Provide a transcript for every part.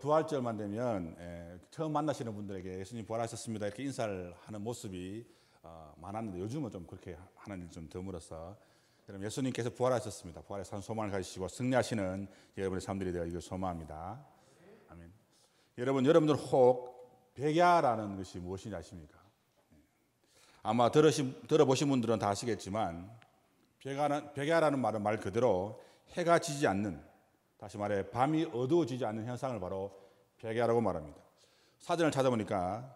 부활절만 되면 처음 만나시는 분들에게 예수님 부활하셨습니다 이렇게 인사를 하는 모습이 많았는데 요즘은 좀 그렇게 하는 일이 좀 드물어서 그럼 예수님께서 부활하셨습니다. 부활의 산 소망을 가지시고 승리하시는 여러분의 삶들이 되어 소망합니다. 아멘. 여러분들 혹 백야라는 것이 무엇인지 아십니까? 아마 들어보신 분들은 다 아시겠지만 백야라는 말은 말 그대로 해가 지지 않는, 다시 말해 밤이 어두워지지 않는 현상을 바로 백야라고 말합니다. 사전을 찾아보니까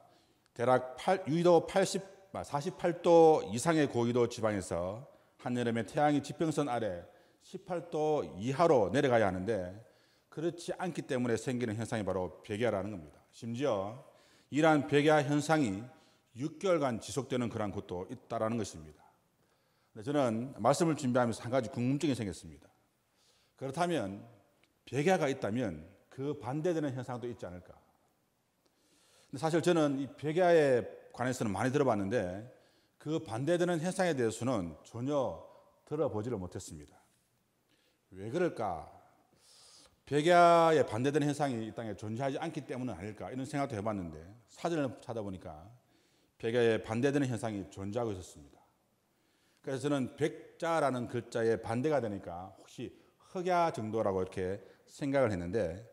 대략 유도 48도 이상의 고위도 지방에서 한여름에 태양이 지평선 아래 18도 이하로 내려가야 하는데 그렇지 않기 때문에 생기는 현상이 바로 백야라는 겁니다. 심지어 이러한 백야 현상이 6개월간 지속되는 그런 것도 있다라는 것입니다. 저는 말씀을 준비하면서 한 가지 궁금증이 생겼습니다. 그렇다면 백야가 있다면 그 반대되는 현상도 있지 않을까? 근데 사실 저는 이 백야에 관해서는 많이 들어봤는데 그 반대되는 현상에 대해서는 전혀 들어보지를 못했습니다. 왜 그럴까? 백야에 반대되는 현상이 이 땅에 존재하지 않기 때문은 아닐까 이런 생각도 해봤는데 사전을 찾아보니까 백야에 반대되는 현상이 존재하고 있었습니다. 그래서 저는 백자라는 글자의 반대가 되니까 혹시 흑야 정도라고 이렇게 생각을 했는데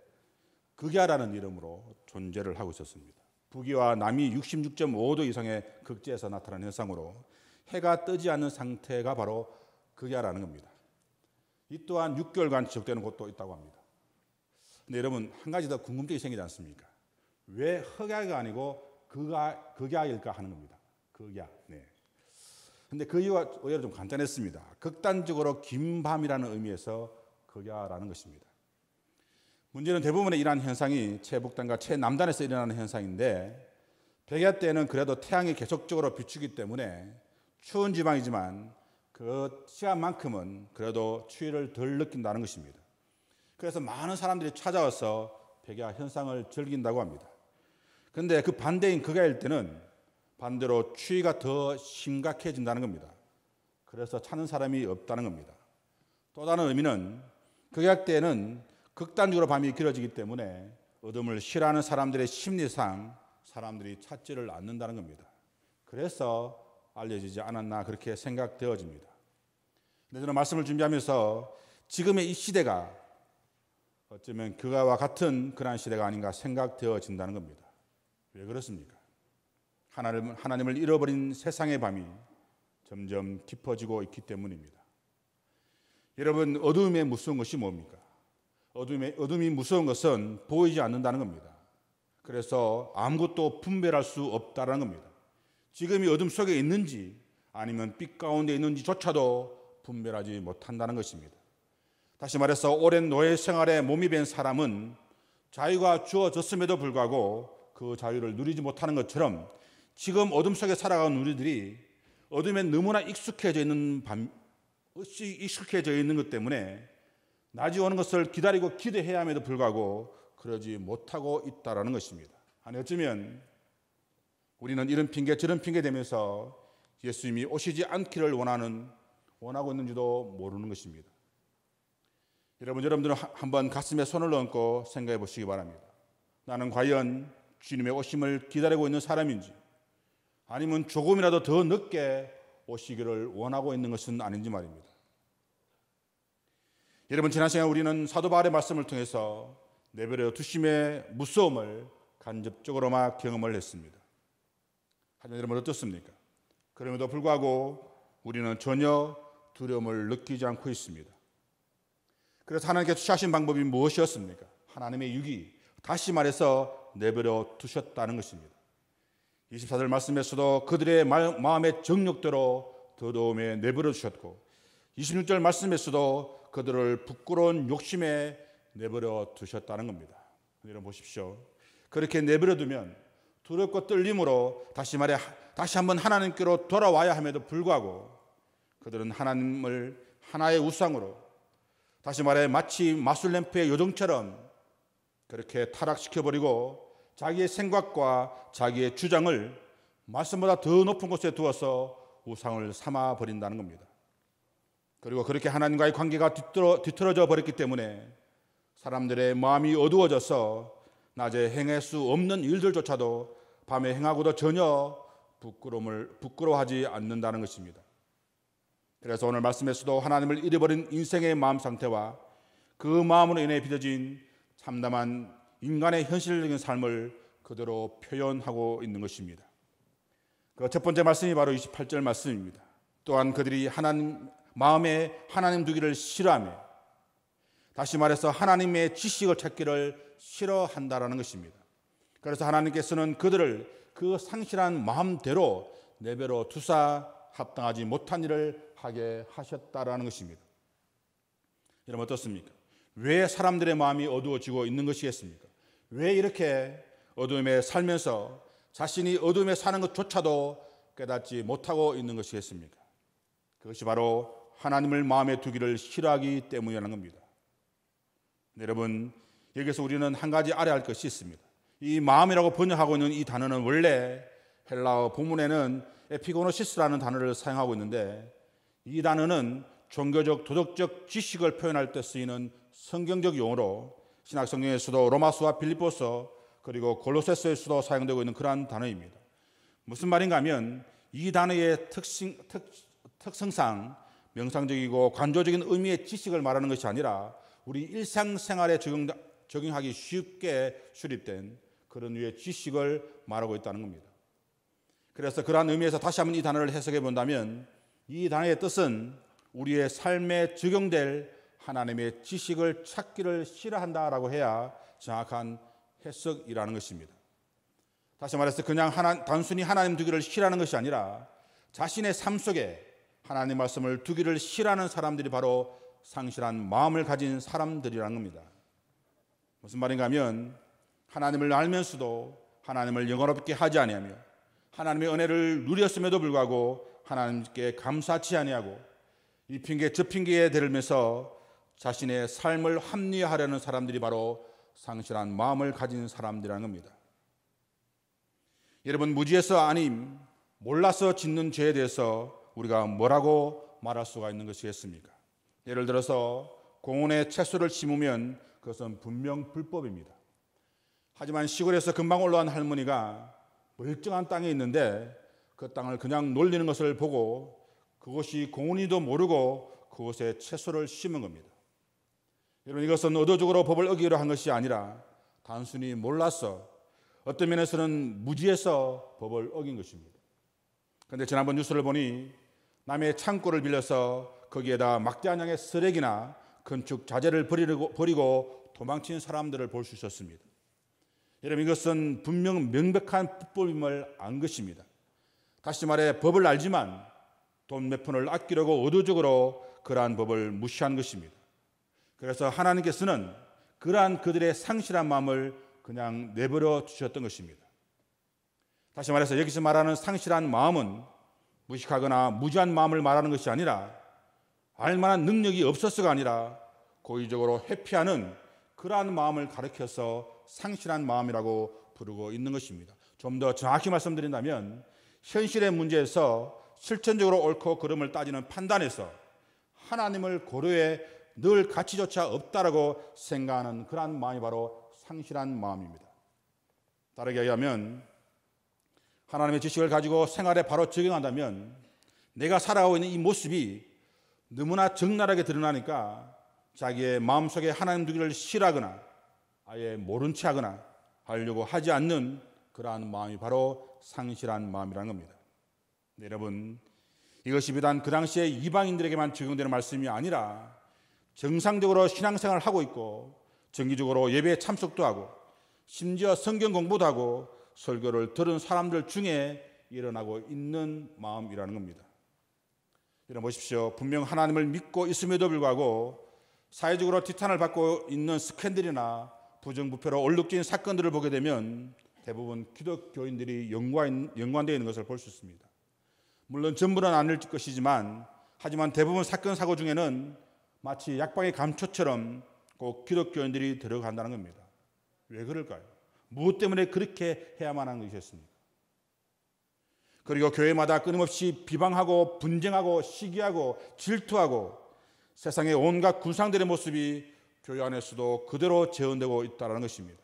극야라는 이름으로 존재를 하고 있었습니다. 북위와 남위 66.5도 이상의 극지에서 나타나는 현상으로 해가 뜨지 않는 상태가 바로 극야라는 겁니다. 이 또한 6개월간 지속되는 곳도 있다고 합니다. 근데 여러분 한 가지 더 궁금증이 생기지 않습니까? 왜 흑야가 아니고 극야일까 하는 겁니다. 극야. 네. 근데 그 이유가 의외로 좀 간단했습니다. 극단적으로 긴 밤이라는 의미에서 극야라는 것입니다. 문제는 대부분의 이러한 현상이 최북단과 최남단에서 일어나는 현상인데 백야 때는 그래도 태양이 계속적으로 비추기 때문에 추운 지방이지만 그 시간만큼은 그래도 추위를 덜 느낀다는 것입니다. 그래서 많은 사람들이 찾아와서 백야 현상을 즐긴다고 합니다. 그런데 그 반대인 극야일 때는 반대로 추위가 더 심각해진다는 겁니다. 그래서 찾는 사람이 없다는 겁니다. 또 다른 의미는 극야 때는 극단적으로 밤이 길어지기 때문에 어둠을 싫어하는 사람들의 심리상 사람들이 찾지를 않는다는 겁니다. 그래서 알려지지 않았나 그렇게 생각되어집니다. 근데 저는 말씀을 준비하면서 지금의 이 시대가 어쩌면 그와 같은 그러한 시대가 아닌가 생각되어진다는 겁니다. 왜 그렇습니까? 하나님을 잃어버린 세상의 밤이 점점 깊어지고 있기 때문입니다. 여러분 어둠의 무서운 것이 뭡니까? 어둠이 무서운 것은 보이지 않는다는 겁니다. 그래서 아무것도 분별할 수 없다는 겁니다. 지금이 어둠 속에 있는지 아니면 빛 가운데 있는지조차도 분별하지 못한다는 것입니다. 다시 말해서 오랜 노예 생활에 몸이 밴 사람은 자유가 주어졌음에도 불구하고 그 자유를 누리지 못하는 것처럼 지금 어둠 속에 살아가는 우리들이 어둠에 너무나 익숙해져 있는 것 때문에 낮이 오는 것을 기다리고 기대해야 함에도 불구하고 그러지 못하고 있다는 것입니다. 아니 어쩌면 우리는 이런 핑계 저런 핑계 대면서 예수님이 오시지 않기를 원하고 있는지도 모르는 것입니다. 여러분들은 한번 가슴에 손을 얹고 생각해 보시기 바랍니다. 나는 과연 주님의 오심을 기다리고 있는 사람인지 아니면 조금이라도 더 늦게 오시기를 원하고 있는 것은 아닌지 말입니다. 여러분 지난 시간 우리는 사도 바울의 말씀을 통해서 내버려 두심의 무서움을 간접적으로 막 경험을 했습니다. 하지만 여러분 어떻습니까? 그럼에도 불구하고 우리는 전혀 두려움을 느끼지 않고 있습니다. 그래서 하나님께서 취하신 방법이 무엇이었습니까? 하나님의 육이 다시 말해서 내버려 두셨다는 것입니다. 24절 말씀에서도 그들의 마음의 정욕대로 더러움에 내버려 두셨고 26절 말씀에서도 그들을 부끄러운 욕심에 내버려 두셨다는 겁니다. 여러분 보십시오. 그렇게 내버려 두면 두렵고 떨림으로 다시 한번 하나님께로 돌아와야 함에도 불구하고 그들은 하나님을 하나의 우상으로 다시 말해 마치 마술램프의 요정처럼 그렇게 타락시켜버리고 자기의 생각과 자기의 주장을 말씀보다 더 높은 곳에 두어서 우상을 삼아버린다는 겁니다. 그리고 그렇게 하나님과의 관계가 뒤틀어져 버렸기 때문에 사람들의 마음이 어두워져서 낮에 행할 수 없는 일들조차도 밤에 행하고도 전혀 부끄러워하지 않는다는 것입니다. 그래서 오늘 말씀에서도 하나님을 잃어버린 인생의 마음 상태와 그 마음으로 인해 빚어진 참담한 인간의 현실적인 삶을 그대로 표현하고 있는 것입니다. 그 첫 번째 말씀이 바로 28절 말씀입니다. 또한 그들이 마음에 하나님 두기를 싫어하며, 다시 말해서 하나님의 지식을 찾기를 싫어한다라는 것입니다. 그래서 하나님께서는 그들을 그 상실한 마음대로 내버려 두사 합당하지 못한 일을 하게 하셨다라는 것입니다. 여러분 어떻습니까? 왜 사람들의 마음이 어두워지고 있는 것이겠습니까? 왜 이렇게 어둠에 살면서 자신이 어둠에 사는 것조차도 깨닫지 못하고 있는 것이겠습니까? 그것이 바로 하나님을 마음에 두기를 싫어하기 때문이라는 겁니다. 여러분, 여기서 우리는 한 가지 알아야 할 것이 있습니다. 이 마음이라고 번역하고 있는 이 단어는 원래 헬라어 본문에는 에피고노시스라는 단어를 사용하고 있는데, 이 단어는 종교적 도덕적 지식을 표현할 때 쓰이는 성경적 용어로 신약 성경에서도 로마서와 빌립보서 그리고 골로새서에서도 사용되고 있는 그러한 단어입니다. 무슨 말인가 하면 이 단어의 특성상 명상적이고 관조적인 의미의 지식을 말하는 것이 아니라 우리 일상생활에 적용하기 쉽게 수립된 그런 류의 지식을 말하고 있다는 겁니다. 그래서 그러한 의미에서 다시 한번 이 단어를 해석해 본다면 이 단어의 뜻은 우리의 삶에 적용될 하나님의 지식을 찾기를 싫어한다라고 해야 정확한 해석이라는 것입니다. 다시 말해서 그냥 단순히 하나님 두기를 싫어하는 것이 아니라 자신의 삶 속에 하나님 말씀을 두기를 싫어하는 사람들이 바로 상실한 마음을 가진 사람들이라는 겁니다. 무슨 말인가 하면 하나님을 알면서도 하나님을 영원롭게 하지 아니하며 하나님의 은혜를 누렸음에도 불구하고 하나님께 감사치 아니하고 이 핑계 저 핑계에 대들면서 자신의 삶을 합리화하려는 사람들이 바로 상실한 마음을 가진 사람들이라는 겁니다. 여러분, 무지해서 아님 몰라서 짓는 죄에 대해서 우리가 뭐라고 말할 수가 있는 것이겠습니까? 예를 들어서 공원에 채소를 심으면 그것은 분명 불법입니다. 하지만 시골에서 금방 올라온 할머니가 멀쩡한 땅에 있는데 그 땅을 그냥 놀리는 것을 보고 그것이 공원이도 모르고 그곳에 채소를 심은 겁니다. 여러분, 이것은 의도적으로 법을 어기려 한 것이 아니라 단순히 몰라서, 어떤 면에서는 무지해서 법을 어긴 것입니다. 그런데 지난번 뉴스를 보니 남의 창고를 빌려서 거기에다 막대한 양의 쓰레기나 건축 자재를 버리고 도망친 사람들을 볼 수 있었습니다. 여러분, 이것은 분명 명백한 불법임을 안 것입니다. 다시 말해 법을 알지만 돈 몇 푼을 아끼려고 의도적으로 그러한 법을 무시한 것입니다. 그래서 하나님께서는 그러한 그들의 상실한 마음을 그냥 내버려 두셨던 것입니다. 다시 말해서 여기서 말하는 상실한 마음은 무식하거나 무지한 마음을 말하는 것이 아니라 알만한 능력이 없어서가 아니라 고의적으로 회피하는 그러한 마음을 가리켜서 상실한 마음이라고 부르고 있는 것입니다. 좀 더 정확히 말씀드린다면 현실의 문제에서 실천적으로 옳고 그름을 따지는 판단에서 하나님을 고려해 늘 가치조차 없다라고 생각하는 그러한 마음이 바로 상실한 마음입니다. 다르게 얘기하면 하나님의 지식을 가지고 생활에 바로 적용한다면 내가 살아가고 있는 이 모습이 너무나 적나라하게 드러나니까 자기의 마음속에 하나님 두기를 싫어하거나 아예 모른 채 하거나 하려고 하지 않는 그러한 마음이 바로 상실한 마음이라는 겁니다. 네, 여러분, 이것이 비단 그 당시에 이방인들에게만 적용되는 말씀이 아니라 정상적으로 신앙생활을 하고 있고 정기적으로 예배에 참석도 하고 심지어 성경 공부도 하고 설교를 들은 사람들 중에 일어나고 있는 마음이라는 겁니다. 여러분 보십시오. 분명 하나님을 믿고 있음에도 불구하고 사회적으로 비탄을 받고 있는 스캔들이나 부정부패로 얼룩진 사건들을 보게 되면 대부분 기독교인들이 연관되어 있는 것을 볼 수 있습니다. 물론 전부는 아닐 것이지만 하지만 대부분 사건 사고 중에는 마치 약방의 감초처럼 꼭 기독교인들이 들어간다는 겁니다. 왜 그럴까요? 무엇 때문에 그렇게 해야만 하는 것이었습니까? 그리고 교회마다 끊임없이 비방하고 분쟁하고 시기하고 질투하고 세상의 온갖 군상들의 모습이 교회 안에서도 그대로 재현되고 있다는 것입니다.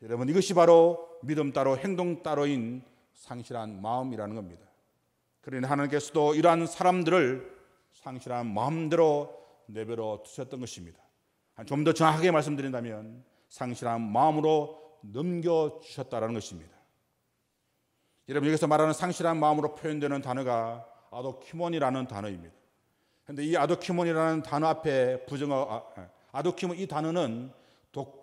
여러분, 이것이 바로 믿음 따로 행동 따로인 상실한 마음이라는 겁니다. 그러니 하나님께서도 이러한 사람들을 상실한 마음대로 내버려 두셨던 것입니다. 좀 더 정확하게 말씀드린다면 상실한 마음으로 넘겨주셨다는 것입니다. 여러분, 여기서 말하는 상실한 마음으로 표현되는 단어가 아도키몬이라는 단어입니다. 그런데 이 아도키몬이라는 단어 앞에 이 단어는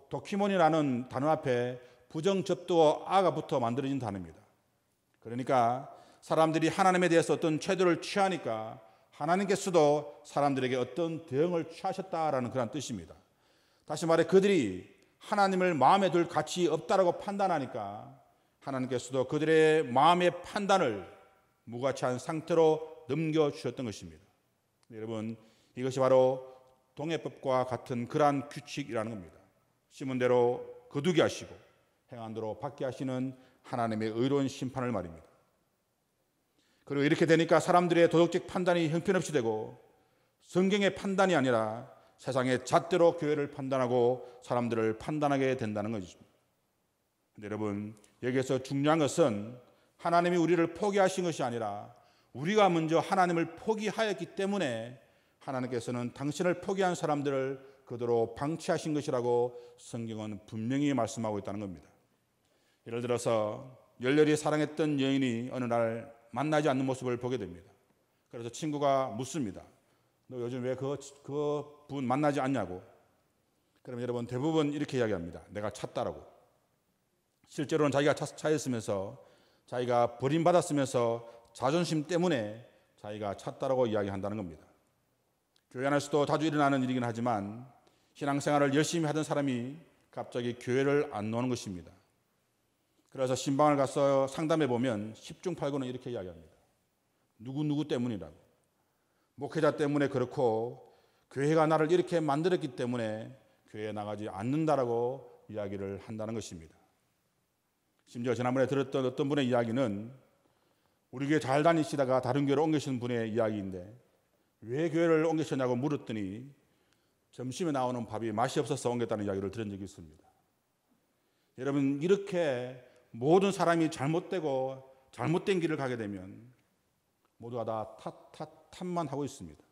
도키몬이라는 단어 앞에 부정접두어 아가 붙어 만들어진 단어입니다. 그러니까 사람들이 하나님에 대해서 어떤 태도를 취하니까 하나님께서도 사람들에게 어떤 대응을 취하셨다라는 그런 뜻입니다. 다시 말해 그들이 하나님을 마음에 둘 가치 없다라고 판단하니까 하나님께서도 그들의 마음의 판단을 무가치한 상태로 넘겨주셨던 것입니다. 여러분, 이것이 바로 동해법과 같은 그러한 규칙이라는 겁니다. 심은 대로 거두게 하시고 행한 대로 받게 하시는 하나님의 의로운 심판을 말입니다. 그리고 이렇게 되니까 사람들의 도덕적 판단이 형편없이 되고 성경의 판단이 아니라 세상의 잣대로 교회를 판단하고 사람들을 판단하게 된다는 것이죠. 근데 여러분, 여기에서 중요한 것은 하나님이 우리를 포기하신 것이 아니라 우리가 먼저 하나님을 포기하였기 때문에 하나님께서는 당신을 포기한 사람들을 그대로 방치하신 것이라고 성경은 분명히 말씀하고 있다는 겁니다. 예를 들어서 열렬히 사랑했던 여인이 어느 날 만나지 않는 모습을 보게 됩니다. 그래서 친구가 묻습니다. 너 요즘 왜 그 분 만나지 않냐고. 그러면 여러분, 대부분 이렇게 이야기합니다. 내가 찾다라고. 실제로는 자기가 차였으면서 자기가 버림받았으면서 자존심 때문에 자기가 찾다라고 이야기한다는 겁니다. 교회 안에서도 자주 일어나는 일이긴 하지만 신앙생활을 열심히 하던 사람이 갑자기 교회를 안 나오는 것입니다. 그래서 신방을 가서 상담해 보면 10중 8구는 이렇게 이야기합니다. 누구 때문이라고. 목회자 때문에 그렇고 교회가 나를 이렇게 만들었기 때문에 교회에 나가지 않는다라고 이야기를 한다는 것입니다. 심지어 지난번에 들었던 어떤 분의 이야기는 우리 교회 잘 다니시다가 다른 교회로 옮기신 분의 이야기인데 왜 교회를 옮기셨냐고 물었더니 점심에 나오는 밥이 맛이 없어서 옮겼다는 이야기를 들은 적이 있습니다. 여러분, 이렇게 모든 사람이 잘못되고 잘못된 길을 가게 되면 모두가 다 탓만 하고 있습니다.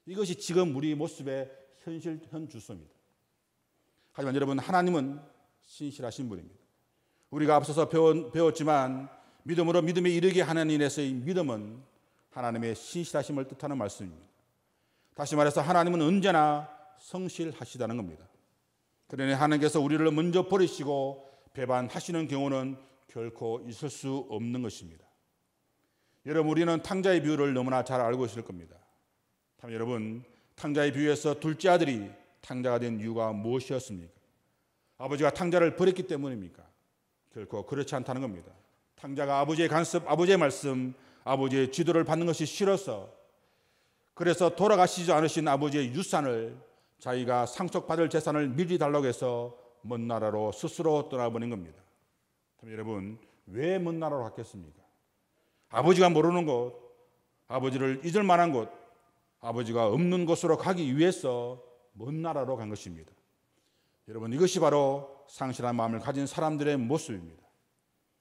이것이 지금 우리 모습의 현 주소입니다. 하지만 여러분, 하나님은 신실하신 분입니다. 우리가 앞서서 배웠지만 믿음으로 믿음에 이르게 하는 일에서의 믿음은 하나님의 신실하심을 뜻하는 말씀입니다. 다시 말해서 하나님은 언제나 성실하시다는 겁니다. 그러니 하나님께서 우리를 먼저 버리시고 배반하시는 경우는 결코 있을 수 없는 것입니다. 여러분, 우리는 탕자의 비유를 너무나 잘 알고 있을 겁니다. 여러분, 탕자의 비유에서 둘째 아들이 탕자가 된 이유가 무엇이었습니까? 아버지가 탕자를 버렸기 때문입니까? 결코 그렇지 않다는 겁니다. 탕자가 아버지의 간섭, 아버지의 말씀, 아버지의 지도를 받는 것이 싫어서 그래서 돌아가시지 않으신 아버지의 유산을 자기가 상속받을 재산을 미리 달라고 해서 먼 나라로 스스로 떠나버린 겁니다. 여러분, 왜 먼 나라로 갔겠습니까? 아버지가 모르는 곳, 아버지를 잊을 만한 곳, 아버지가 없는 곳으로 가기 위해서 먼 나라로 간 것입니다. 여러분, 이것이 바로 상실한 마음을 가진 사람들의 모습입니다.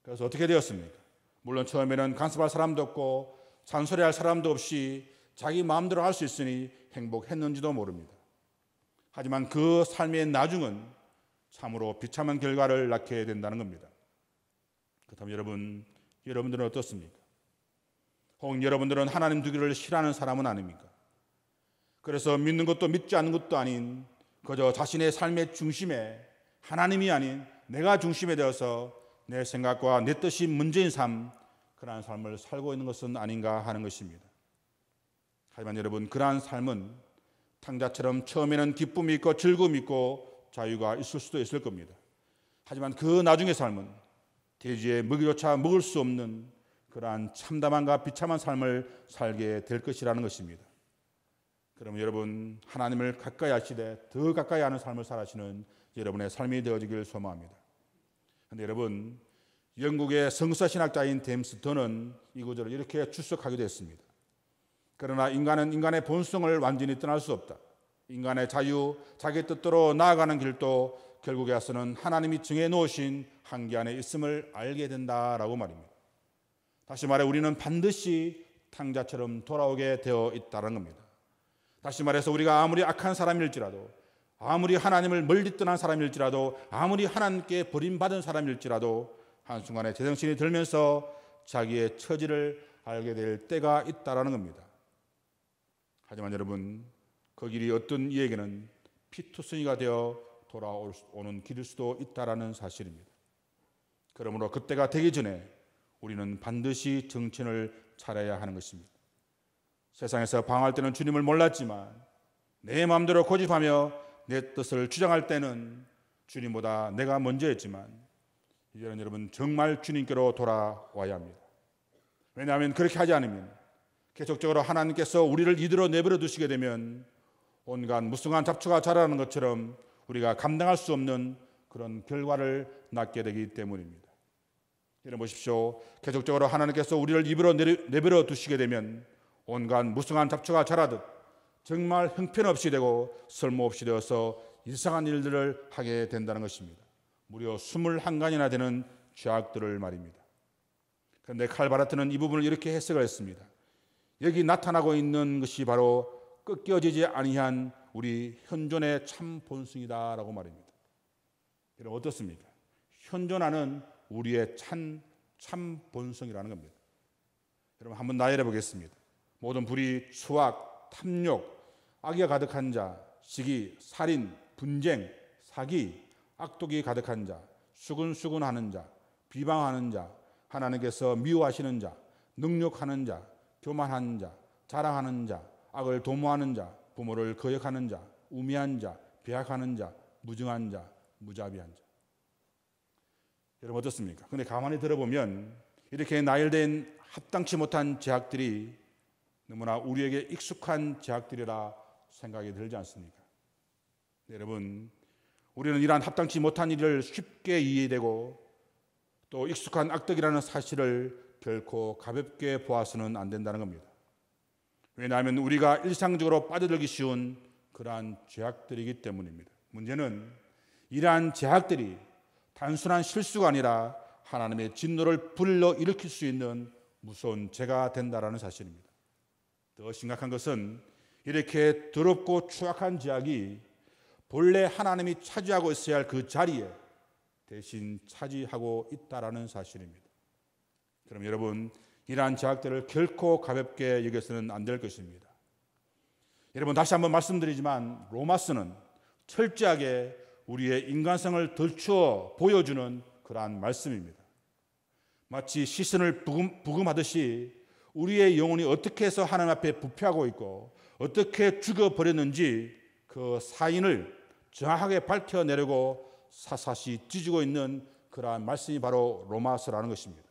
그래서 어떻게 되었습니까? 물론 처음에는 간섭할 사람도 없고 잔소리할 사람도 없이 자기 마음대로 할 수 있으니 행복했는지도 모릅니다. 하지만 그 삶의 나중은 참으로 비참한 결과를 낳게 된다는 겁니다. 그렇다면 여러분들은 어떻습니까? 혹은 여러분들은 하나님 두기를 싫어하는 사람은 아닙니까? 그래서 믿는 것도 믿지 않는 것도 아닌 그저 자신의 삶의 중심에 하나님이 아닌 내가 중심에 되어서 내 생각과 내 뜻이 문제인 삶, 그러한 삶을 살고 있는 것은 아닌가 하는 것입니다. 하지만 여러분, 그러한 삶은 탕자처럼 처음에는 기쁨이 있고 즐거움이 있고 자유가 있을 수도 있을 겁니다. 하지만 그 나중의 삶은 돼지의 먹이조차 먹을 수 없는 그러한 참담함과 비참한 삶을 살게 될 것이라는 것입니다. 그러면 여러분, 하나님을 가까이 하시되 더 가까이 하는 삶을 살아시는 여러분의 삶이 되어지길 소망합니다. 그런데 여러분, 영국의 성서신학자인 제임스 던은 이 구절을 이렇게 추석하기도 했습니다. 그러나 인간은 인간의 본성을 완전히 떠날 수 없다. 인간의 자유, 자기 뜻대로 나아가는 길도 결국에 와서는 하나님이 정해놓으신 한계 안에 있음을 알게 된다라고 말입니다. 다시 말해 우리는 반드시 탕자처럼 돌아오게 되어 있다는 겁니다. 다시 말해서 우리가 아무리 악한 사람일지라도, 아무리 하나님을 멀리 떠난 사람일지라도, 아무리 하나님께 버림받은 사람일지라도 한순간에 제정신이 들면서 자기의 처지를 알게 될 때가 있다라는 겁니다. 하지만 여러분, 그 길이 어떤 이에게는 피투성이가 되어 돌아오는 길일 수도 있다라는 사실입니다. 그러므로 그때가 되기 전에 우리는 반드시 정신을 차려야 하는 것입니다. 세상에서 방황할 때는 주님을 몰랐지만 내 마음대로 고집하며 내 뜻을 주장할 때는 주님보다 내가 먼저였지만 이제는 여러분 정말 주님께로 돌아와야 합니다. 왜냐하면 그렇게 하지 않으면 계속적으로 하나님께서 우리를 이대로 내버려 두시게 되면 온갖 무성한 잡초가 자라는 것처럼 우리가 감당할 수 없는 그런 결과를 낳게 되기 때문입니다. 여러분 보십시오. 계속적으로 하나님께서 우리를 입으로 내버려 두시게 되면 온갖 무성한 잡초가 자라듯 정말 형편없이 되고 쓸모없이 되어서 이상한 일들을 하게 된다는 것입니다. 무려 21간이나 되는 죄악들을 말입니다. 그런데 칼바라트는 이 부분을 이렇게 해석을 했습니다. 여기 나타나고 있는 것이 바로 꺾여지지 아니한 우리 현존의 참 본성이다라고 말입니다. 여러분 어떻습니까? 현존하는 우리의 참 본성이라는 겁니다. 여러분 한번 나열해 보겠습니다. 모든 불의, 수악, 탐욕, 악이 가득한 자, 시기, 살인, 분쟁, 사기, 악독이 가득한 자, 수근수근하는 자, 비방하는 자, 하나님께서 미워하시는 자, 능욕하는 자, 교만한 자, 자랑하는 자, 악을 도모하는 자, 부모를 거역하는 자, 우매한 자, 배약하는 자, 무정한 자, 무자비한 자. 여러분 어떻습니까? 근데 가만히 들어보면 이렇게 나열된 합당치 못한 죄악들이 너무나 우리에게 익숙한 죄악들이라 생각이 들지 않습니까? 여러분 우리는 이러한 합당치 못한 일을 쉽게 이해되고 또 익숙한 악덕이라는 사실을 결코 가볍게 보아서는 안 된다는 겁니다. 왜냐하면 우리가 일상적으로 빠져들기 쉬운 그러한 죄악들이기 때문입니다. 문제는 이러한 죄악들이 단순한 실수가 아니라 하나님의 진노를 불러일으킬 수 있는 무서운 죄가 된다는 사실입니다. 더 심각한 것은 이렇게 더럽고 추악한 죄악이 본래 하나님이 차지하고 있어야 할 그 자리에 대신 차지하고 있다는 사실입니다. 그럼 여러분 이러한 죄악들을 결코 가볍게 여겨서는 안 될 것입니다. 여러분 다시 한번 말씀드리지만 로마서는 철저하게 우리의 인간성을 덜추어 보여주는 그러한 말씀입니다. 마치 시선을 부금하듯이 우리의 영혼이 어떻게 해서 하나님 앞에 부패하고 있고 어떻게 죽어버렸는지 그 사인을 정확하게 밝혀내려고 사사시 찢고 있는 그러한 말씀이 바로 로마서라는 것입니다.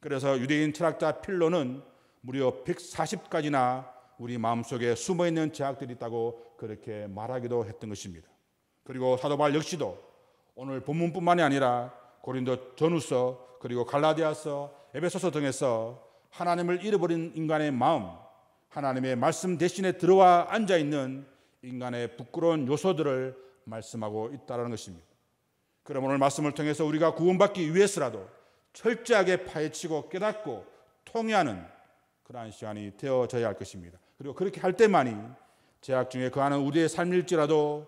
그래서 유대인 철학자 필로는 무려 140가지나 우리 마음속에 숨어있는 죄악들이 있다고 그렇게 말하기도 했던 것입니다. 그리고 사도 바울 역시도 오늘 본문뿐만이 아니라 고린도 전후서 그리고 갈라디아서 에베소서 등에서 하나님을 잃어버린 인간의 마음, 하나님의 말씀 대신에 들어와 앉아있는 인간의 부끄러운 요소들을 말씀하고 있다는 것입니다. 그럼 오늘 말씀을 통해서 우리가 구원받기 위해서라도 철저하게 파헤치고 깨닫고 통회하는 그러한 시간이 되어져야 할 것입니다. 그리고 그렇게 할 때만이 죄악 중에 거하는 우리의 삶일지라도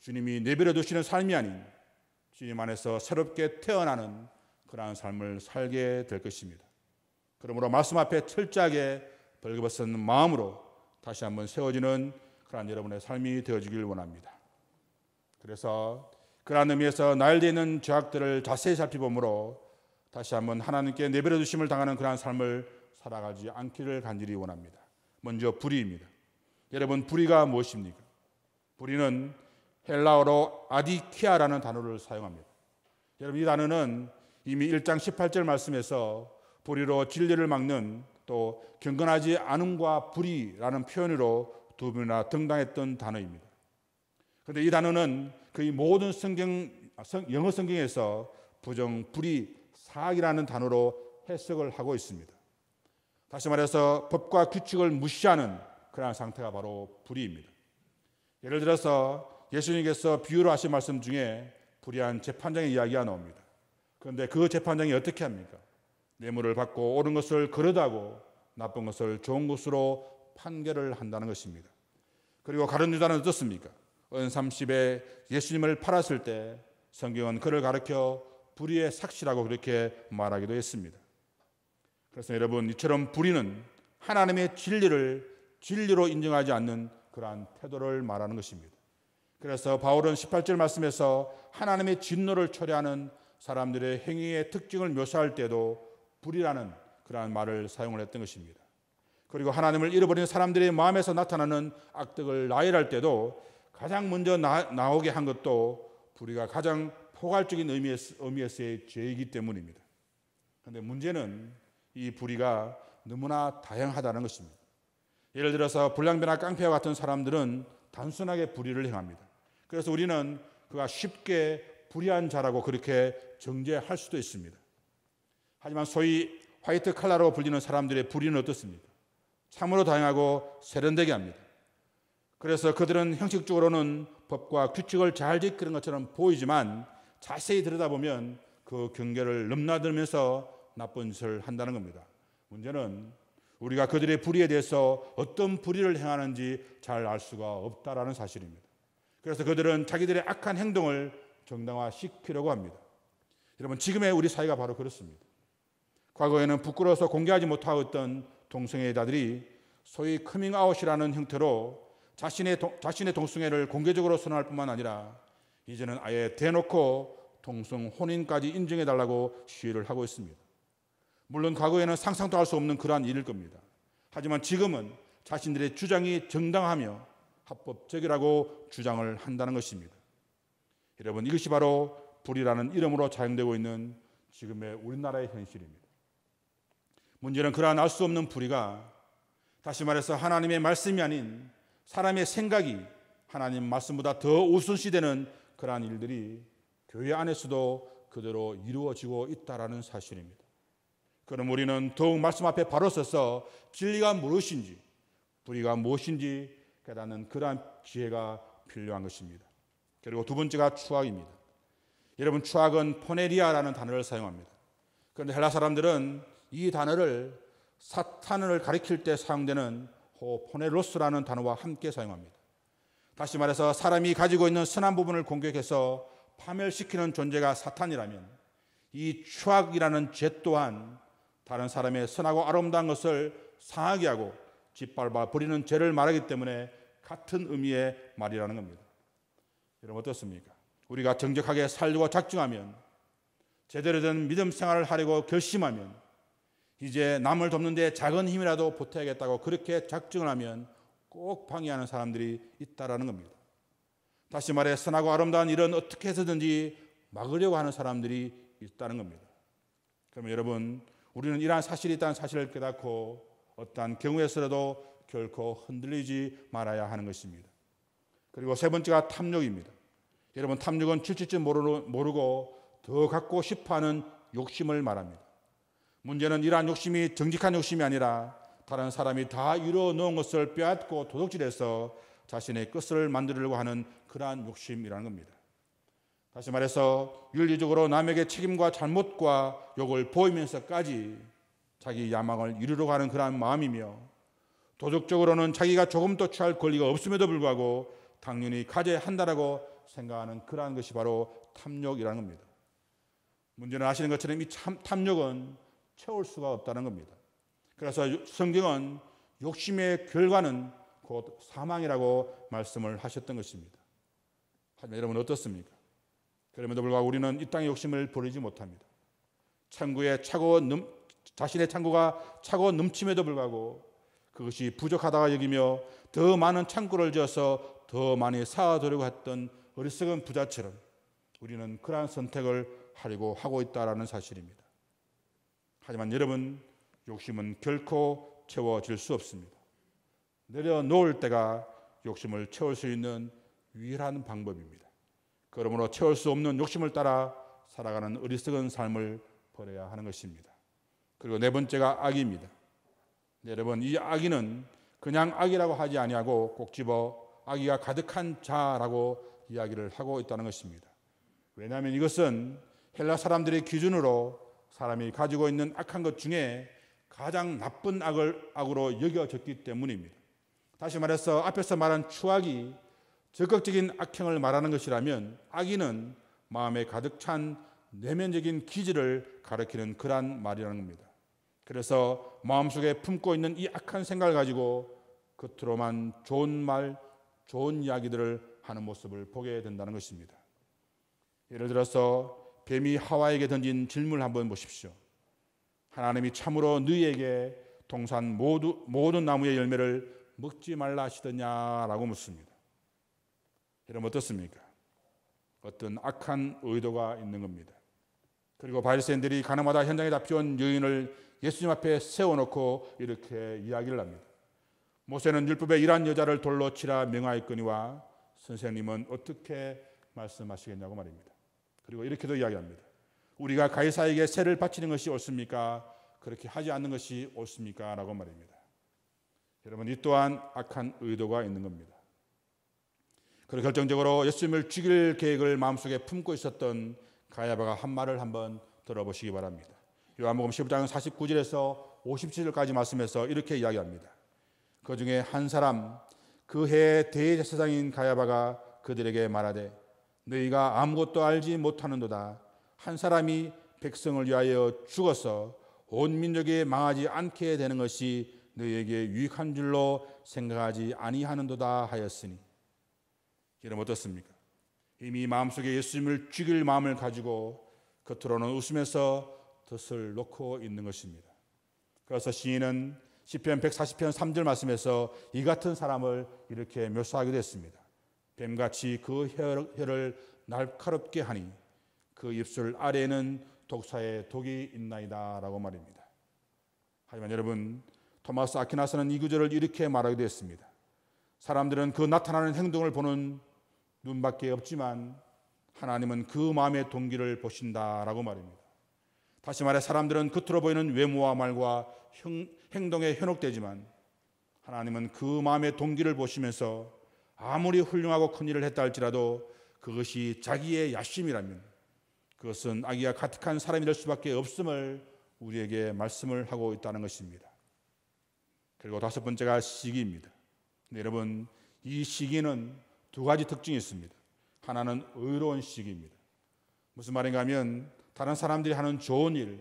주님이 내버려 두시는 삶이 아닌 주님 안에서 새롭게 태어나는 그러한 삶을 살게 될 것입니다. 그러므로 말씀 앞에 철저하게 벌거벗은 마음으로 다시 한번 세워지는 그러한 여러분의 삶이 되어지길 원합니다. 그래서 그러한 의미에서 나열되어 있는 죄악들을 자세히 살펴보므로 다시 한번 하나님께 내버려 두심을 당하는 그러한 삶을 살아가지 않기를 간절히 원합니다. 먼저 불의입니다. 여러분 불의가 무엇입니까? 불의는 헬라어로 아디키아라는 단어를 사용합니다. 여러분 이 단어는 이미 1장 18절 말씀에서 불의로 진리를 막는 또 경건하지 않음과 불의라는 표현으로 두 번이나 등장했던 단어입니다. 그런데 이 단어는 거의 모든 영어 성경에서 부정, 불의, 사악이라는 단어로 해석을 하고 있습니다. 다시 말해서 법과 규칙을 무시하는 그러한 상태가 바로 불의입니다. 예를 들어서 예수님께서 비유로 하신 말씀 중에 불의한 재판장의 이야기가 나옵니다. 그런데 그 재판장이 어떻게 합니까? 뇌물을 받고 옳은 것을 그릇하고 나쁜 것을 좋은 것으로 판결을 한다는 것입니다. 그리고 가룟 유다는 어떻습니까? 은 30에 예수님을 팔았을 때 성경은 그를 가르쳐 불의의 삭시라고 그렇게 말하기도 했습니다. 그래서 여러분, 이처럼 불의는 하나님의 진리를 진리로 인정하지 않는 그러한 태도를 말하는 것입니다. 그래서 바울은 18절 말씀에서 하나님의 진노를 초래하는 사람들의 행위의 특징을 묘사할 때도 불의라는 그러한 말을 사용을 했던 것입니다. 그리고 하나님을 잃어버린 사람들의 마음에서 나타나는 악덕을 나열할 때도 가장 먼저 나오게 한 것도 불의가 가장 포괄적인 의미에서의 죄이기 때문입니다. 그런데 문제는 이 불의가 너무나 다양하다는 것입니다. 예를 들어서 불량배나 깡패와 같은 사람들은 단순하게 불의를 행합니다. 그래서 우리는 그가 쉽게 불의한 자라고 그렇게 정죄할 수도 있습니다. 하지만 소위 화이트 칼라로 불리는 사람들의 불의는 어떻습니까? 참으로 다양하고 세련되게 합니다. 그래서 그들은 형식적으로는 법과 규칙을 잘 지키는 것처럼 보이지만 자세히 들여다보면 그 경계를 넘나들면서 나쁜 짓을 한다는 겁니다. 문제는 우리가 그들의 불의에 대해서 어떤 불의를 행하는지 잘 알 수가 없다라는 사실입니다. 그래서 그들은 자기들의 악한 행동을 정당화시키려고 합니다. 여러분, 지금의 우리 사회가 바로 그렇습니다. 과거에는 부끄러워서 공개하지 못하고 있던 동성애자들이 소위 커밍아웃이라는 형태로 자신의 동성애를 공개적으로 선언할 뿐만 아니라 이제는 아예 대놓고 동성 혼인까지 인정해달라고 시위를 하고 있습니다. 물론 과거에는 상상도 할 수 없는 그러한 일일 겁니다. 하지만 지금은 자신들의 주장이 정당하며 합법적이라고 주장을 한다는 것입니다. 여러분, 이것이 바로 불의라는 이름으로 사용되고 있는 지금의 우리나라의 현실입니다. 문제는 그러한 알 수 없는 불의가 다시 말해서 하나님의 말씀이 아닌 사람의 생각이 하나님 말씀보다 더 우선시되는 그러한 일들이 교회 안에서도 그대로 이루어지고 있다는 사실입니다. 그럼 우리는 더욱 말씀 앞에 바로 서서 진리가 무엇인지 불의가 무엇인지 깨닫는 그러한 지혜가 필요한 것입니다. 그리고 두 번째가 추악입니다. 여러분, 추악은 포네리아라는 단어를 사용합니다. 그런데 헬라 사람들은 이 단어를 사탄을 가리킬 때 사용되는 포네로스라는 단어와 함께 사용합니다. 다시 말해서 사람이 가지고 있는 선한 부분을 공격해서 파멸시키는 존재가 사탄이라면 이 추악이라는 죄 또한 다른 사람의 선하고 아름다운 것을 상하게 하고 짓밟아 버리는 죄를 말하기 때문에 같은 의미의 말이라는 겁니다. 여러분, 어떻습니까? 우리가 정직하게 살려고 작정하면, 제대로 된 믿음 생활을 하려고 결심하면, 이제 남을 돕는 데 작은 힘이라도 보태야겠다고 그렇게 작정을 하면 꼭 방해하는 사람들이 있다라는 겁니다. 다시 말해 선하고 아름다운 일은 어떻게 해서든지 막으려고 하는 사람들이 있다는 겁니다. 그러면 여러분, 우리는 이러한 사실이 있다는 사실을 깨닫고 어떠한 경우에서라도 결코 흔들리지 말아야 하는 것입니다. 그리고 세 번째가 탐욕입니다. 여러분, 탐욕은 질질 모르고 더 갖고 싶어하는 욕심을 말합니다. 문제는 이러한 욕심이 정직한 욕심이 아니라 다른 사람이 다 이루어 놓은 것을 빼앗고 도둑질해서 자신의 것을 만들려고 하는 그러한 욕심이라는 겁니다. 다시 말해서 윤리적으로 남에게 책임과 잘못과 욕을 보이면서까지 자기 야망을 이루려고 하는 그러한 마음이며, 도덕적으로는 자기가 조금도 취할 권리가 없음에도 불구하고 당연히 가져야 한다라고 생각하는 그러한 것이 바로 탐욕이라는 겁니다. 문제는 아시는 것처럼 이 탐욕은 채울 수가 없다는 겁니다. 그래서 성경은 욕심의 결과는 곧 사망이라고 말씀을 하셨던 것입니다. 하지만 여러분, 어떻습니까? 그럼에도 불구하고 우리는 이 땅의 욕심을 버리지 못합니다. 자신의 창고가 차고 넘침에도 불구하고 그것이 부족하다고 여기며 더 많은 창고를 지어서 더 많이 쌓아두려고 했던 어리석은 부자처럼 우리는 그러한 선택을 하려고 하고 있다는 사실입니다. 하지만 여러분, 욕심은 결코 채워질 수 없습니다. 내려놓을 때가 욕심을 채울 수 있는 유일한 방법입니다. 그러므로 채울 수 없는 욕심을 따라 살아가는 어리석은 삶을 버려야 하는 것입니다. 그리고 네 번째가 악입니다. 여러분, 이 악의는 그냥 악이라고 하지 아니하고 꼭 집어 악의가 가득한 자라고 이야기를 하고 있다는 것입니다. 왜냐하면 이것은 헬라 사람들의 기준으로 사람이 가지고 있는 악한 것 중에 가장 나쁜 악으로 여겨졌기 때문입니다. 다시 말해서 앞에서 말한 추악이 적극적인 악행을 말하는 것이라면 악의는 마음에 가득 찬 내면적인 기질을 가리키는 그러한 말이라는 겁니다. 그래서 마음속에 품고 있는 이 악한 생각을 가지고 겉으로만 좋은 말, 좋은 이야기들을 하는 모습을 보게 된다는 것입니다. 예를 들어서 뱀이 하와에게 던진 질문을 한번 보십시오. 하나님이 참으로 너희에게 동산 모든 나무의 열매를 먹지 말라 하시더냐라고 묻습니다. 여러분 어떻습니까? 어떤 악한 의도가 있는 겁니다. 그리고 바리새인들이 가나마다 현장에 잡혀온 여인을 예수님 앞에 세워놓고 이렇게 이야기를 합니다. 모세는 율법에 이러한 여자를 돌로 치라 명하였거니와 선생님은 어떻게 말씀하시겠냐고 말입니다. 그리고 이렇게도 이야기합니다. 우리가 가이사에게 세를 바치는 것이 옳습니까? 그렇게 하지 않는 것이 옳습니까? 라고 말입니다. 여러분 이 또한 악한 의도가 있는 겁니다. 그리고 결정적으로 예수님을 죽일 계획을 마음속에 품고 있었던 가야바가 한 말을 한번 들어보시기 바랍니다. 요한복음 15장 49절에서 57절까지 말씀해서 이렇게 이야기합니다. 그 중에 한 사람 그 해의 대제사장인 가야바가 그들에게 말하되 너희가 아무것도 알지 못하는도다. 한 사람이 백성을 위하여 죽어서 온 민족이 망하지 않게 되는 것이 너희에게 유익한 줄로 생각하지 아니하는도다 하였으니. 여러분 어떻습니까? 이미 마음속에 예수님을 죽일 마음을 가지고 겉으로는 웃으면서 덫을 놓고 있는 것입니다. 그래서 시인은 시편 140편 3절 말씀에서 이 같은 사람을 이렇게 묘사하기도 했습니다. 뱀같이 그 혀를 날카롭게 하니 그 입술 아래에는 독사의 독이 있나이다 라고 말입니다. 하지만 여러분 토마스 아퀴나스는 이 구절을 이렇게 말하기도 했습니다. 사람들은 그 나타나는 행동을 보는 눈밖에 없지만 하나님은 그 마음의 동기를 보신다라고 말입니다. 다시 말해 사람들은 겉으로 보이는 외모와 말과 행동에 현혹되지만 하나님은 그 마음의 동기를 보시면서 아무리 훌륭하고 큰 일을 했다 할지라도 그것이 자기의 야심이라면 그것은 악의가 가득한 사람이 될 수밖에 없음을 우리에게 말씀을 하고 있다는 것입니다. 그리고 다섯 번째가 시기입니다. 여러분 이 시기는 두 가지 특징이 있습니다. 하나는 의로운 시기입니다. 무슨 말인가 하면 다른 사람들이 하는 좋은 일,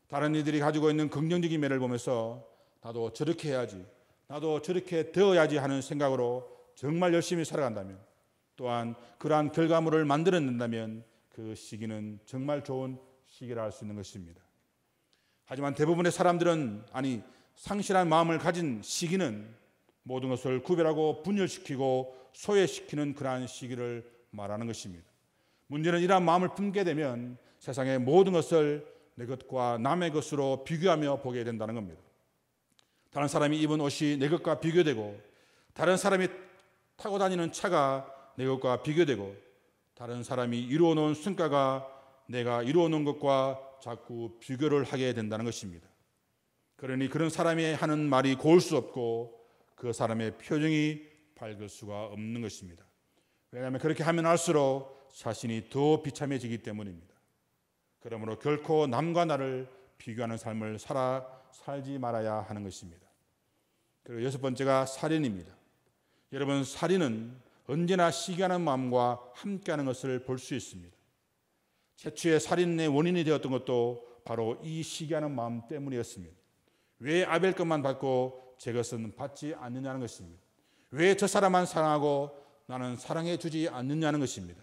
다른 이들이 가지고 있는 긍정적인 면을 보면서 나도 저렇게 해야지, 나도 저렇게 되어야지 하는 생각으로 정말 열심히 살아간다면, 또한 그러한 결과물을 만들어낸다면 그 시기는 정말 좋은 시기라 할 수 있는 것입니다. 하지만 대부분의 사람들은 상실한 마음을 가진 시기는 모든 것을 구별하고 분열시키고 소외시키는 그러한 시기를 말하는 것입니다. 문제는 이러한 마음을 품게 되면 세상의 모든 것을 내 것과 남의 것으로 비교하며 보게 된다는 겁니다. 다른 사람이 입은 옷이 내 것과 비교되고, 다른 사람이 타고 다니는 차가 내 것과 비교되고, 다른 사람이 이루어놓은 성과가 내가 이루어놓은 것과 자꾸 비교를 하게 된다는 것입니다. 그러니 그런 사람이 하는 말이 고울 수 없고 그 사람의 표정이 밝을 수가 없는 것입니다. 왜냐하면 그렇게 하면 할수록 자신이 더 비참해지기 때문입니다. 그러므로 결코 남과 나를 비교하는 삶을 살지 말아야 하는 것입니다. 그리고 여섯 번째가 살인입니다. 여러분 살인은 언제나 시기하는 마음과 함께하는 것을 볼 수 있습니다. 최초의 살인의 원인이 되었던 것도 바로 이 시기하는 마음 때문이었습니다. 왜 아벨 것만 받고 제 것은 받지 않느냐는 것입니다. 왜 저 사람만 사랑하고 나는 사랑해 주지 않느냐는 것입니다.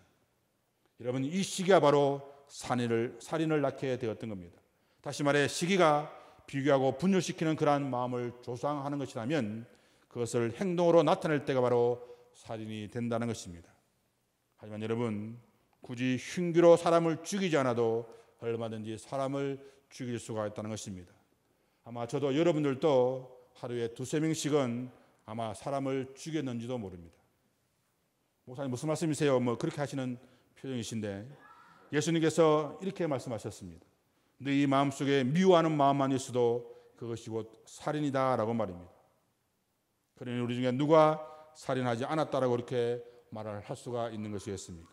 여러분 이 시기가 바로 살인을 낳게 되었던 겁니다. 다시 말해 시기가 비교하고 분열시키는 그러한 마음을 조성하는 것이라면 그것을 행동으로 나타낼 때가 바로 살인이 된다는 것입니다. 하지만 여러분 굳이 흉기로 사람을 죽이지 않아도 얼마든지 사람을 죽일 수가 있다는 것입니다. 아마 저도 여러분들도 하루에 2-3명씩은 아마 사람을 죽였는지도 모릅니다. 목사님 무슨 말씀이세요? 그렇게 하시는 표정이신데 예수님께서 이렇게 말씀하셨습니다. 너희 마음속에 미워하는 마음만 있어도 그것이 곧 살인이다 라고 말입니다. 그러니 우리 중에 누가 살인하지 않았다라고 이렇게 말을 할 수가 있는 것이겠습니까?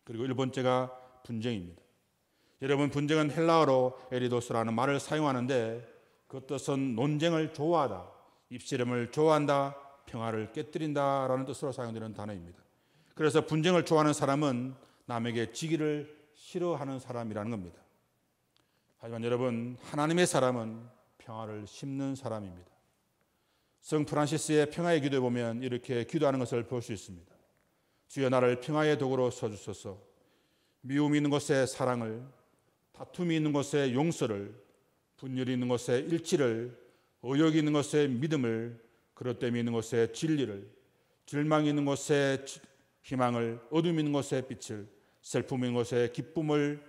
그리고 1번째가 분쟁입니다. 여러분, 분쟁은 헬라어로 에리도스라는 말을 사용하는데 그 뜻은 논쟁을 좋아하다, 입씨름을 좋아한다, 평화를 깨뜨린다라는 뜻으로 사용되는 단어입니다. 그래서 분쟁을 좋아하는 사람은 남에게 지기를 싫어하는 사람이라는 겁니다. 하지만 여러분, 하나님의 사람은 평화를 심는 사람입니다. 성 프란시스의 평화의 기도에 보면 이렇게 기도하는 것을 볼 수 있습니다. 주여, 나를 평화의 도구로 써주소서. 미움이 있는 곳에 사랑을, 다툼이 있는 곳에 용서를, 분열이 있는 곳에 일치를, 의욕이 있는 곳에 믿음을, 그릇됨이 있는 곳에 진리를, 절망이 있는 곳에 희망을, 어둠이 있는 곳에 빛을, 슬픔이 있는 곳에 기쁨을,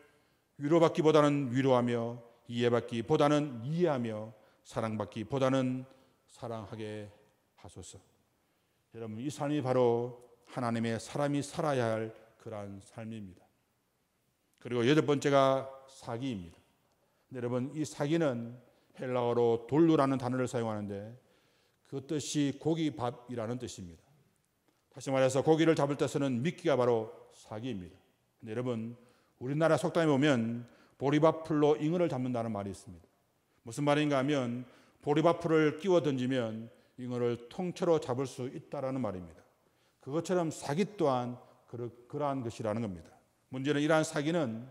위로받기보다는 위로하며, 이해받기보다는 이해하며, 사랑받기보다는 사랑하게 하소서. 여러분, 이 삶이 바로 하나님의 사람이 살아야 할 그러한 삶입니다. 그리고 8번째가 사기입니다. 여러분, 이 사기는 헬라어로 돌루라는 단어를 사용하는데 그 뜻이 고기밥이라는 뜻입니다. 다시 말해서 고기를 잡을 때 쓰는 미끼가 바로 사기입니다. 근데 여러분, 우리나라 속담에 보면 보리밥풀로 잉어를 잡는다는 말이 있습니다. 무슨 말인가 하면 보리밥풀을 끼워 던지면 잉어를 통째로 잡을 수 있다라는 말입니다. 그것처럼 사기 또한 그러한 것이라는 겁니다. 문제는 이러한 사기는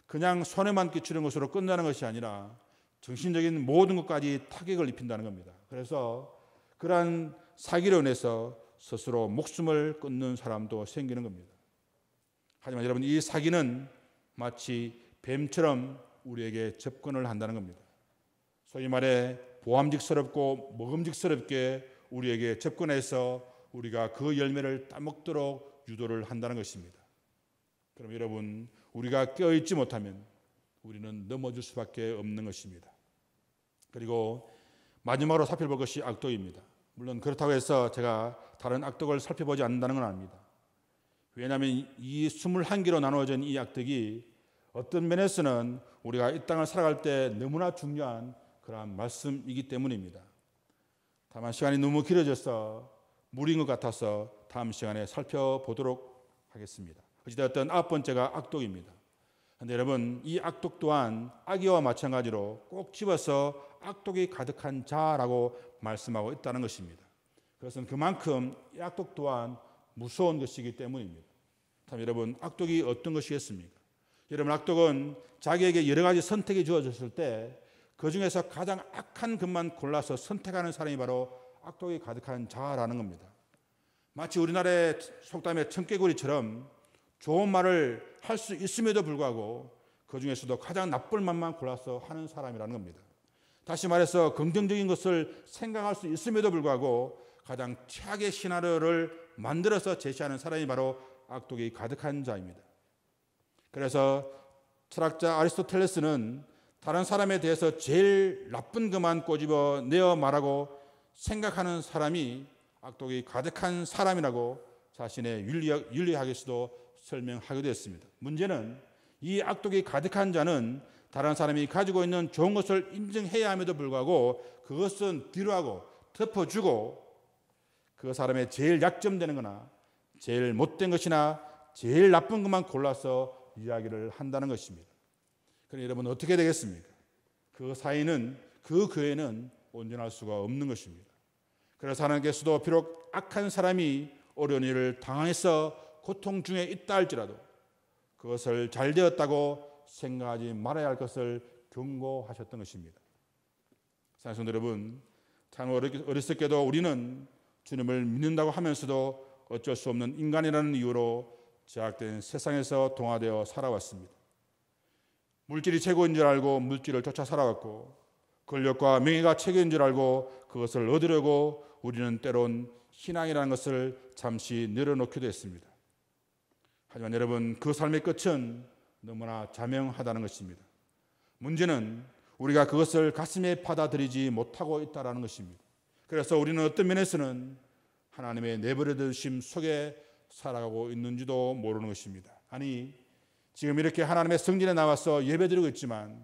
그냥 손해만 끼치는 것으로 끝나는 것이 아니라 정신적인 모든 것까지 타격을 입힌다는 겁니다. 그래서 그러한 사기로 인해서 스스로 목숨을 끊는 사람도 생기는 겁니다. 하지만 여러분, 이 사기는 마치 뱀처럼 우리에게 접근을 한다는 겁니다. 소위 말해 보암직스럽고 먹음직스럽게 우리에게 접근해서 우리가 그 열매를 따먹도록 유도를 한다는 것입니다. 그럼 여러분, 우리가 깨어있지 못하면 우리는 넘어질 수밖에 없는 것입니다. 그리고 마지막으로 살펴볼 것이 악독입니다. 물론 그렇다고 해서 제가 다른 악독을 살펴보지 않는다는 건 아닙니다. 왜냐하면 이 21개로 나누어진 이 악독이 어떤 면에서는 우리가 이 땅을 살아갈 때 너무나 중요한 그러한 말씀이기 때문입니다. 다만 시간이 너무 길어져서 무리인 것 같아서 다음 시간에 살펴보도록 하겠습니다. 어찌되었든 9번째가 악독입니다. 그런데 여러분, 이 악독 또한 악의와 마찬가지로 꼭 집어서 악독이 가득한 자라고 말씀하고 있다는 것입니다. 그것은 그만큼 이 악독 또한 무서운 것이기 때문입니다. 참 여러분, 악독이 어떤 것이겠습니까? 여러분, 악독은 자기에게 여러 가지 선택이 주어졌을 때 그 중에서 가장 악한 것만 골라서 선택하는 사람이 바로 악독이 가득한 자라는 겁니다. 마치 우리나라의 속담의 청개구리처럼 좋은 말을 할 수 있음에도 불구하고 그 중에서도 가장 나쁜 말만 골라서 하는 사람이라는 겁니다. 다시 말해서 긍정적인 것을 생각할 수 있음에도 불구하고 가장 최악의 시나리오를 만들어서 제시하는 사람이 바로 악독이 가득한 자입니다. 그래서 철학자 아리스토텔레스는 다른 사람에 대해서 제일 나쁜 것만 꼬집어 내어 말하고 생각하는 사람이 악독이 가득한 사람이라고 자신의 윤리학에서도 설명하기도 했습니다. 문제는 이 악독이 가득한 자는 다른 사람이 가지고 있는 좋은 것을 인정해야 함에도 불구하고 그것은 뒤로하고 덮어주고 그 사람의 제일 약점되는 거나 제일 못된 것이나 제일 나쁜 것만 골라서 이야기를 한다는 것입니다. 그럼 여러분, 어떻게 되겠습니까? 그 사이는, 그 교회는 온전할 수가 없는 것입니다. 그래서 하나님께서도 비록 악한 사람이 어려운 일을 당해서 고통 중에 있다 할지라도 그것을 잘 되었다고 생각하지 말아야 할 것을 경고하셨던 것입니다. 사랑하는 성도 여러분, 참 어렸을 때도 우리는 주님을 믿는다고 하면서도 어쩔 수 없는 인간이라는 이유로 제약된 세상에서 동화되어 살아왔습니다. 물질이 최고인 줄 알고 물질을 쫓아 살아왔고 권력과 명예가 최고인 줄 알고 그것을 얻으려고 우리는 때론 신앙이라는 것을 잠시 내려놓기도 했습니다. 하지만 여러분, 그 삶의 끝은 너무나 자명하다는 것입니다. 문제는 우리가 그것을 가슴에 받아들이지 못하고 있다는 것입니다. 그래서 우리는 어떤 면에서는 하나님의 내버려 두심 속에 살아가고 있는지도 모르는 것입니다. 아니, 지금 이렇게 하나님의 성전에 나와서 예배드리고 있지만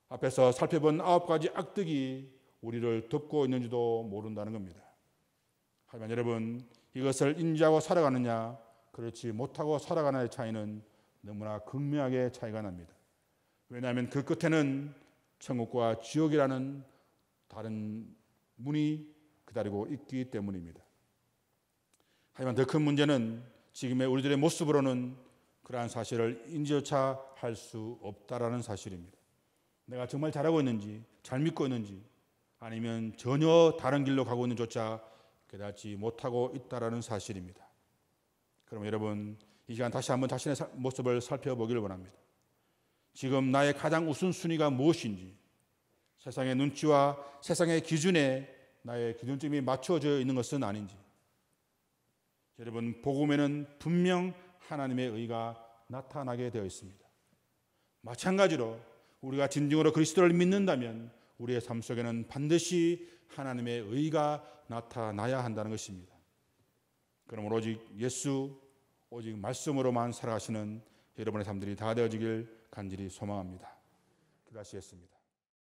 앞에서 살펴본 9가지 악덕이 우리를 덮고 있는지도 모른다는 겁니다. 하지만 여러분, 이것을 인지하고 살아가느냐, 그렇지 못하고 살아가느냐의 차이는 너무나 극명하게 차이가 납니다. 왜냐하면 그 끝에는 천국과 지옥이라는 다른 문이 기다리고 있기 때문입니다. 하지만 더 큰 문제는 지금의 우리들의 모습으로는 그러한 사실을 인지조차 할 수 없다라는 사실입니다. 내가 정말 잘하고 있는지, 잘 믿고 있는지, 아니면 전혀 다른 길로 가고 있는조차 깨닫지 못하고 있다라는 사실입니다. 그럼 여러분, 이 시간 다시 한번 자신의 모습을 살펴보기를 원합니다. 지금 나의 가장 우선순위가 무엇인지, 세상의 눈치와 세상의 기준에 나의 기준점이 맞춰져 있는 것은 아닌지. 여러분, 복음에는 분명 하나님의 의가 나타나게 되어 있습니다. 마찬가지로 우리가 진정으로 그리스도를 믿는다면 우리의 삶 속에는 반드시 하나님의 의가 나타나야 한다는 것입니다. 그러므로 오직 예수, 오직 말씀으로만 살아가시는 여러분의 삶들이 다 되어지길 간절히 소망합니다. 기도하시겠습니다.